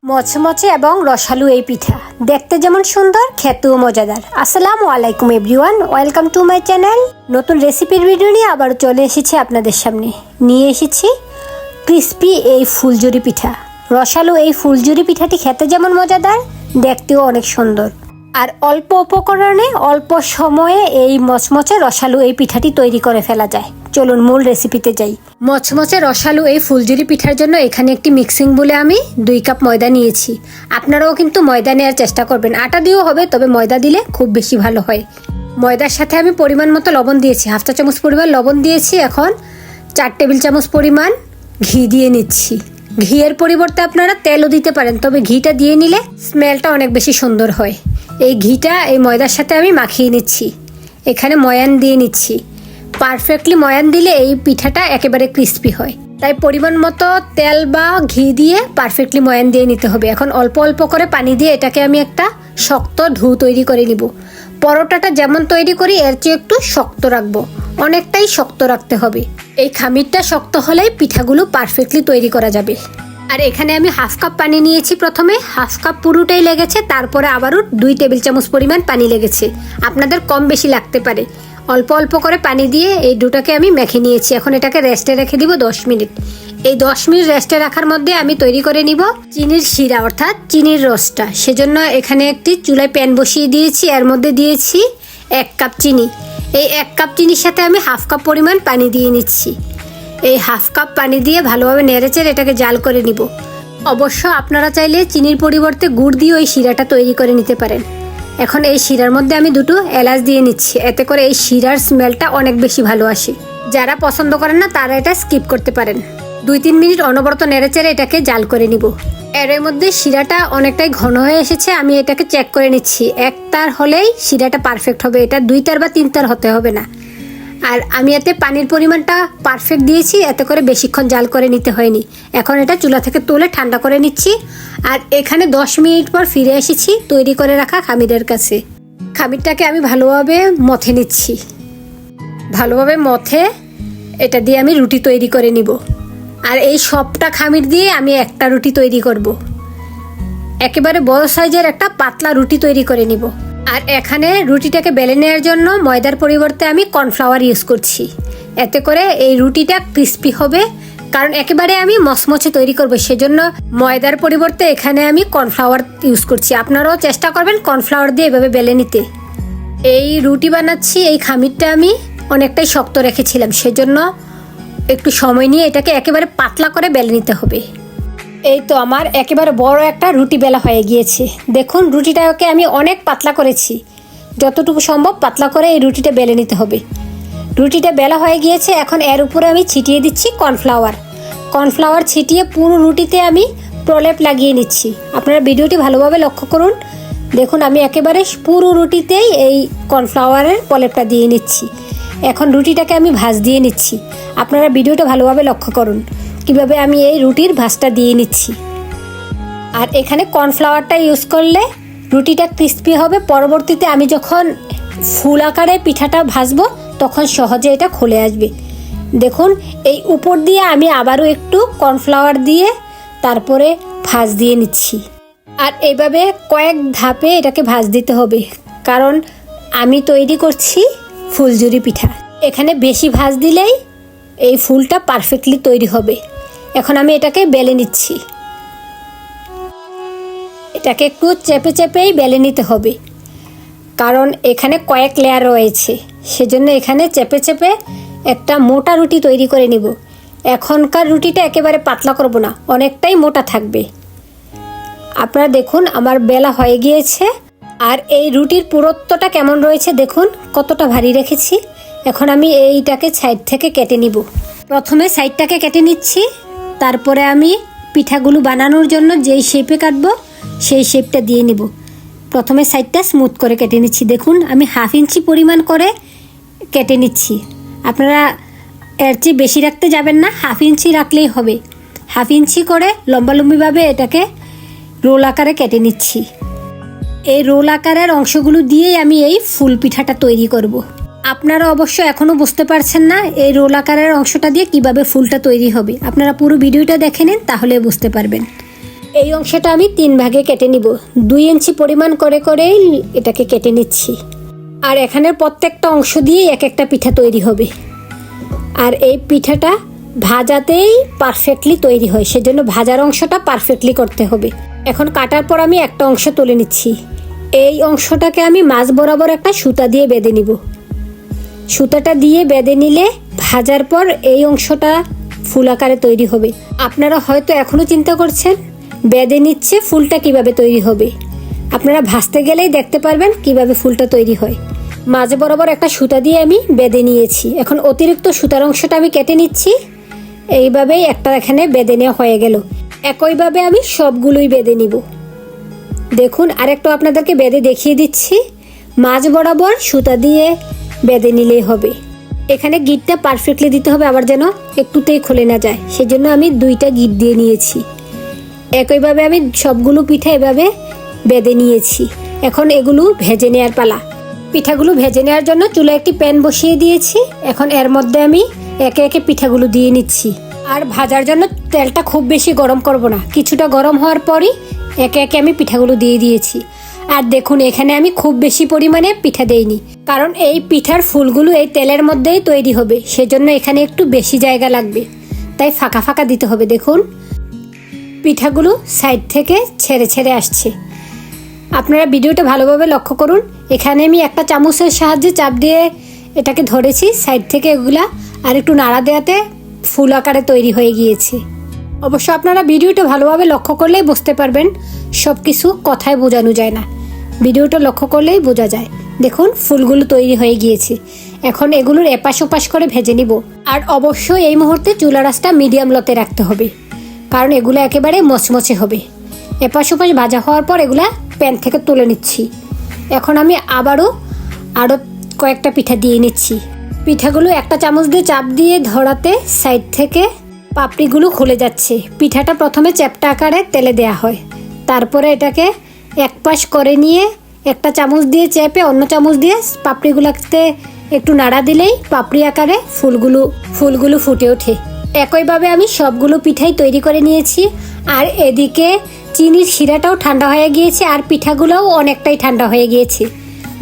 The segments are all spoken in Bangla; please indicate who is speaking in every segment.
Speaker 1: মচমচে এবং রসালো এই পিঠা দেখতে যেমন সুন্দর খেতেও মজাদার। আসসালামু আলাইকুম everyone, welcome to my channel. নতুন রেসিপির ভিডিও নিয়ে আবার চলে এসেছি আপনাদের সামনে। নিয়ে এসেছি ক্রিস্পি এই ফুলঝুরি পিঠা। রসালো এই ফুলঝুরি পিঠাটি খেতে যেমন মজাদার, দেখতেও অনেক সুন্দর। আর অল্প উপকরণে অল্প সময়ে এই মচমচে রসালো এই পিঠাটি তৈরি করে ফেলা যায়। চলুন মূল রেসিপিতে যাই। মচমচে রসালো এই ফুলঝুরি পিঠার জন্য এখানে একটি মিক্সিং বলে আমি 2 কাপ ময়দা নিয়েছি। আপনারাও কিন্তু ময়দা নেওয়ার চেষ্টা করবেন, আটা দিয়েও হবে, তবে ময়দা দিলে খুব বেশি ভালো হয়। ময়দার সাথে আমি পরিমাণ মতো লবণ দিয়েছি, 1/2 চা চামচ পরিমাণ লবণ দিয়েছি। এখন 4 টেবিল চামচ পরিমাণ ঘি দিয়ে নিচ্ছি। ঘিয়ের পরিবর্তে আপনারা তেলও দিতে পারেন, তবে ঘিটা দিয়ে নিলে স্মেলটা অনেক বেশি সুন্দর হয়। এই ঘিটা এই ময়দার সাথে আমি মাখিয়ে নিচ্ছি। এখানে ময়ান দিয়ে নিচ্ছি। পারফেক্টলি ময়ান দিলে এই পিঠাটা একেবারে ক্রিস্পি হয়, তাই পরিমাণ মতো তেল বা ঘি দিয়ে পারফেক্টলি ময়ান দিয়ে নিতে হবে। এখন অল্প অল্প করে পানি দিয়ে এটাকে আমি একটা শক্ত ঢু তৈরি করে নিব। পরোটাটা যেমন তৈরি করি এর চেয়ে একটু শক্ত রাখবো, অনেকটাই শক্ত রাখতে হবে। এই খামিরটা শক্ত হলেই পিঠাগুলো পারফেক্টলি তৈরি করা যাবে। আর এখানে আমি 1/2 কাপ পানি নিয়েছি। প্রথমে 1/2 কাপ পুরোটাই লেগেছে, তারপরে আবারও 2 টেবিল চামচ পরিমাণ পানি লেগেছে। আপনাদের কম বেশি লাগতে পারে। অল্প অল্প করে পানি দিয়ে এই ডোটাকে আমি মেখে নিয়েছি। এখন এটাকে রেস্টে রেখে দিব 10 মিনিট। এই 10 মিনিট রেস্টে রাখার মধ্যে আমি তৈরি করে নিব চিনির শিরা, অর্থাৎ চিনির রসটা। সেজন্য এখানে একটি চুলায় প্যান বসিয়ে দিয়েছি, এর মধ্যে দিয়েছি 1 কাপ চিনি। এই 1 কাপ চিনির সাথে আমি 1/2 কাপ পরিমাণ পানি দিয়ে নিচ্ছি। এই 1/2 কাপ পানি দিয়ে ভালোভাবে নেড়েচেড়ে এটাকে জাল করে নিব। অবশ্য আপনারা চাইলে চিনির পরিবর্তে গুড় দিয়ে ওই শিরাটা তৈরি করে নিতে পারেন। এখন এই শিরার মধ্যে আমি 2টো এলাচ দিয়ে নিচ্ছি, এতে করে এই শিরার স্মেলটা অনেক বেশি ভালো আসে। যারা পছন্দ করেন না তারা এটা স্কিপ করতে পারেন। 2-3 মিনিট অনবরত নেড়েচেড়ে এটাকে জাল করে নিব। এর মধ্যে শিরাটা অনেকটাই ঘন হয়ে এসেছে, আমি এটাকে চেক করে নিচ্ছি। 1 তার হলেই শিরাটা পারফেক্ট হবে, এটা 2 তার বা 3 তার হতে হবে না। আর আমি এতে পানির পরিমাণটা পারফেক্ট দিয়েছি, এতে করে বেশিক্ষণ জাল করে নিতে হয়নি। এখন এটা চুলা থেকে তুলে ঠান্ডা করে নিচ্ছি। আর এখানে 10 মিনিট পর ফিরে এসেছি তৈরি করে রাখা খামিরের কাছে। খামিরটাকে আমি ভালোভাবে মথে নিচ্ছি। ভালোভাবে মথে এটা দিয়ে আমি রুটি তৈরি করে নিব। আর এই সবটা খামির দিয়ে আমি একটা রুটি তৈরি করব। একেবারে বড় সাইজের একটা পাতলা রুটি তৈরি করে নিব। আর এখানে রুটিটাকে বেলে নেওয়ার জন্য ময়দার পরিবর্তে আমি কর্নফ্লাওয়ার ইউজ করছি। এতে করে এই রুটিটা ক্রিস্পি হবে, কারণ একেবারে আমি মচমচে তৈরি করব, সেজন্য ময়দার পরিবর্তে এখানে আমি কর্নফ্লাওয়ার ইউজ করছি। আপনারাও চেষ্টা করবেন কর্নফ্লাওয়ার দিয়ে এভাবে বেলে নিতে। এই রুটি বানাচ্ছি, এই খামিরটা আমি অনেকটাই শক্ত রেখেছিলাম, সেজন্য একটু সময় নিয়ে এটাকে একেবারে পাতলা করে বেলে নিতে হবে। এই তো আমার একেবারে বড় একটা রুটি বেলা হয়ে গিয়েছে। দেখুন রুটিটাকে আমি অনেক পাতলা করেছি, যতটুকু সম্ভব পাতলা করে এই রুটিটা বেলে নিতে হবে। রুটিটা বেলা হয়ে গিয়েছে, এখন এর উপরে আমি ছিটিয়ে দিচ্ছি কর্নফ্লাওয়ার। কর্নফ্লাওয়ার ছিটিয়ে পুরো রুটিতে আমি প্রলেপ লাগিয়ে নিচ্ছি। আপনারা ভিডিওটি ভালোভাবে লক্ষ্য করুন। দেখুন আমি একেবারে পুরো রুটিতেই এই কর্নফ্লাওয়ারের প্রলেপটা দিয়ে নিচ্ছি। এখন রুটিটাকে আমি ভাঁজ দিয়ে নিচ্ছি। আপনারা ভিডিওটা ভালোভাবে লক্ষ্য করুন কিভাবে আমি এই রুটির ভাঁজটা দিয়ে নিচ্ছি। আর এখানে কর্নফ্লাওয়ারটা ইউজ করলে রুটিটা ক্রিস্পি হবে। পরবর্তীতে আমি যখন ফুল আকারে পিঠাটা ভাজবো তখন সহজে এটা খুলে আসবে। দেখুন এই উপর দিয়ে আমি আবারও একটু কর্নফ্লাওয়ার দিয়ে তারপরে ভাঁজ দিয়ে নিচ্ছি। আর এইভাবে কয়েক ধাপে এটাকে ভাঁজ দিতে হবে, কারণ আমি তৈরি করছি ফুলঝুরি পিঠা। এখানে বেশি ভাঁজ দিলেই এই ফুলটা পারফেক্টলি তৈরি হবে। এখন আমি এটাকে বেলে নিচ্ছি। এটাকে একটু চেপে চেপেই বেলে নিতে হবে, কারণ এখানে কয়েক লেয়ার রয়েছে, সেজন্য এখানে চেপে চেপে একটা মোটা রুটি তৈরি করে নিব। এখনকার রুটিটা একেবারে পাতলা করব না, অনেকটাই মোটা থাকবে। আপনারা দেখুন আমার বেলা হয়ে গিয়েছে। আর এই রুটির পুরুত্বটা কেমন রয়েছে দেখুন, কতটা ভারী রেখেছি। এখন আমি এইটাকে সাইড থেকে কেটে নিব। প্রথমে সাইডটাকে কেটে নিচ্ছি, তারপরে আমি পিঠাগুলো বানানোর জন্য যেই শেপে কাটবো সেই শেপটা দিয়ে নিব। প্রথমে সাইডটা স্মুথ করে কেটে নিচ্ছি। দেখুন আমি 1/2 ইঞ্চি পরিমাণ করে কেটে নিচ্ছি। আপনারা এর চেয়ে বেশি রাখতে যাবেন না, 1/2 ইঞ্চি রাখলেই হবে। 1/2 ইঞ্চি করে লম্বালম্বিভাবে এটাকে রোল আকারে কেটে নিচ্ছি। এই রোল আকারের অংশগুলো দিয়েই আমি এই ফুল পিঠাটা তৈরি করব। আপনারা অবশ্য এখনও বুঝতে পারছেন না এই রোল আকারের অংশটা দিয়ে কিভাবে ফুলটা তৈরি হবে। আপনারা পুরো ভিডিওটা দেখে নিন, তাহলে বুঝতে পারবেন। এই অংশটা আমি 3 ভাগে কেটে নিব। 2 ইঞ্চি পরিমাণ করে করেই এটাকে কেটে নিচ্ছি। আর এখানের প্রত্যেকটা অংশ দিয়ে এক একটা পিঠা তৈরি হবে। আর এই পিঠাটা ভাজাতেই পারফেক্টলি তৈরি হয়, সেজন্য ভাজার অংশটা পারফেক্টলি করতে হবে। এখন কাটার পর আমি একটা অংশ তুলে নিচ্ছি। এই অংশটাকে আমি মাঝ বরাবর একটা সুতা দিয়ে বেঁধে নিব। সুতাটা দিয়ে বেঁধে নিলে ভাজার পর এই অংশটা ফুল আকারে তৈরি হবে। আপনারা হয়তো এখনও চিন্তা করছেন বেঁধে নিচ্ছে ফুলটা কিভাবে তৈরি হবে। আপনারা ভাজতে গেলেই দেখতে পারবেন কিভাবে ফুলটা তৈরি হয়। মাঝে বরাবর একটা সুতা দিয়ে আমি বেঁধে নিয়েছি। এখন অতিরিক্ত সুতার অংশটা আমি কেটে নিচ্ছি। এইভাবেই একটা এখানে বেঁধে নেওয়া হয়ে গেল। একইভাবে আমি সবগুলোই বেঁধে নিব। দেখুন, আরেকটা আপনাদেরকে বেঁধে দেখিয়ে দিচ্ছি। মাঝ বরাবর সুতা দিয়ে বেঁধে নিলেই হবে। এখানে গিঁটটা পারফেক্টলি দিতে হবে, আবার যেন একটুতেই খুলে না যায়, সেজন্য আমি 2টা গিঁট দিয়ে নিয়েছি। একইভাবে আমি সবগুলো পিঠা এভাবে বেঁধে নিয়েছি। এখন এগুলো ভেজে নেওয়ার পালা। পিঠাগুলো ভেজে নেওয়ার জন্য চুলায় একটি প্যান বসিয়ে দিয়েছি। এখন এর মধ্যে আমি একে একে পিঠাগুলো দিয়ে নিচ্ছি। আর ভাজার জন্য তেলটা খুব বেশি গরম করব না, কিছুটা গরম হওয়ার পরই একে একে আমি পিঠাগুলো দিয়ে দিয়েছি। আর দেখুন, এখানে আমি খুব বেশি পরিমাণে পিঠা দেইনি, কারণ এই পিঠার ফুলগুলো এই তেলের মধ্যেই তৈরি হবে, সেজন্য এখানে একটু বেশি জায়গা লাগবে, তাই ফাঁকা ফাঁকা দিতে হবে। দেখুন, পিঠাগুলো সাইড থেকে ছেড়ে ছেড়ে আসছে। আপনারা ভিডিওটা ভালোভাবে লক্ষ্য করুন। এখানে আমি একটা চামচের সাহায্যে চাপ দিয়ে এটাকে ধরেছি সাইড থেকে, এগুলা আর একটু নাড়া দেওয়াতে ফুল আকারে তৈরি হয়ে গিয়েছে। অবশ্য আপনারা ভিডিওটা ভালোভাবে লক্ষ্য করলেই বুঝতে পারবেন, সব কিছু কথায় বোঝানো যায় না, ভিডিওটা লক্ষ্য করলেই বোঝা যায়। দেখুন, ফুলগুলো তৈরি হয়ে গিয়েছে। এখন এগুলোর এপাশ ওপাশ করে ভেজে নিব। আর অবশ্যই এই মুহূর্তে চুলা আঁচটা মিডিয়াম লোতে রাখতে হবে, কারণ এগুলো একেবারে মচমচে হবে। এপাশ ওপাশ ভাজা হওয়ার পর এগুলা প্যান থেকে তুলে নিচ্ছি। এখন আমি আরও কয়েকটা পিঠা দিয়ে নিচ্ছি। পিঠাগুলো একটা চামচ দিয়ে চাপ দিয়ে ধরাতে সাইড থেকে পাপড়িগুলো খুলে যাচ্ছে। পিঠাটা প্রথমে চ্যাপ্টা আকারে তেলে দেয়া হয়, তারপরে এটাকে এক পাশ করে নিয়ে একটা চামচ দিয়ে চেপে অন্য চামচ দিয়ে পাপড়িগুলোতে একটু নাড়া দিলেই পাপড়ি আকারে ফুলগুলো ফুটে ওঠে। একইভাবে আমি সবগুলো পিঠাই তৈরি করে নিয়েছি। আর এদিকে চিনির শিরাটাও ঠান্ডা হয়ে গিয়েছে, আর পিঠাগুলোও অনেকটাই ঠান্ডা হয়ে গিয়েছে।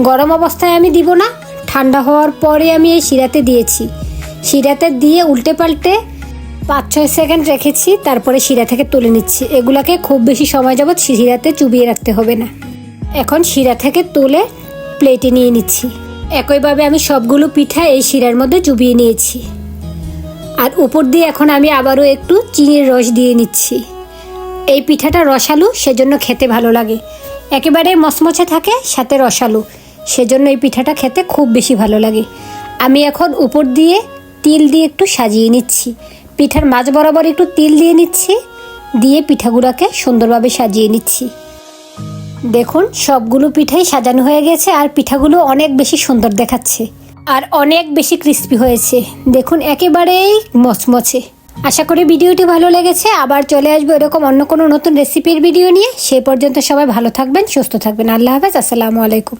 Speaker 1: গরম অবস্থায় আমি দিব না, ঠান্ডা হওয়ার পরে আমি এই শিরাতে দিয়েছি। শিরাতে দিয়ে উল্টে পাল্টে 5-6 সেকেন্ড রেখেছি, তারপরে শিরা থেকে তুলে নিচ্ছি। এগুলাকে খুব বেশি সময় যাবৎ শিরাতে চুবিয়ে রাখতে হবে না। এখন শিরা থেকে তুলে প্লেটে নিয়ে নিচ্ছি। একইভাবে আমি সবগুলো পিঠা এই শিরার মধ্যে চুবিয়ে নিয়েছি। আর উপর দিয়ে এখন আমি আবারও একটু চিনির রস দিয়ে নিচ্ছি। এই পিঠাটা রসালো, সেজন্য খেতে ভালো লাগে। একেবারে মচমচে থাকে, সাথে রসালো, সেজন্য এই পিঠাটা খেতে খুব বেশি ভালো লাগে। আমি এখন উপর দিয়ে তিল দিয়ে একটু সাজিয়ে নিচ্ছি। পিঠার মাঝ বরাবর একটু তিল দিয়ে নিচ্ছি, দিয়ে পিঠাগুলোকে সুন্দরভাবে সাজিয়ে নিচ্ছি। দেখুন, সবগুলো পিঠাই সাজানো হয়ে গেছে, আর পিঠাগুলো অনেক বেশি সুন্দর দেখাচ্ছে আর অনেক বেশি ক্রিস্পি হয়েছে। দেখুন, একেবারেই মচমচে। আশা করি ভিডিওটি ভালো লেগেছে। আবার চলে আসবো এরকম অন্য কোনো নতুন রেসিপির ভিডিও নিয়ে। সে পর্যন্ত সবাই ভালো থাকবেন, সুস্থ থাকবেন। আল্লাহ হাফেজ, আসসালামু আলাইকুম।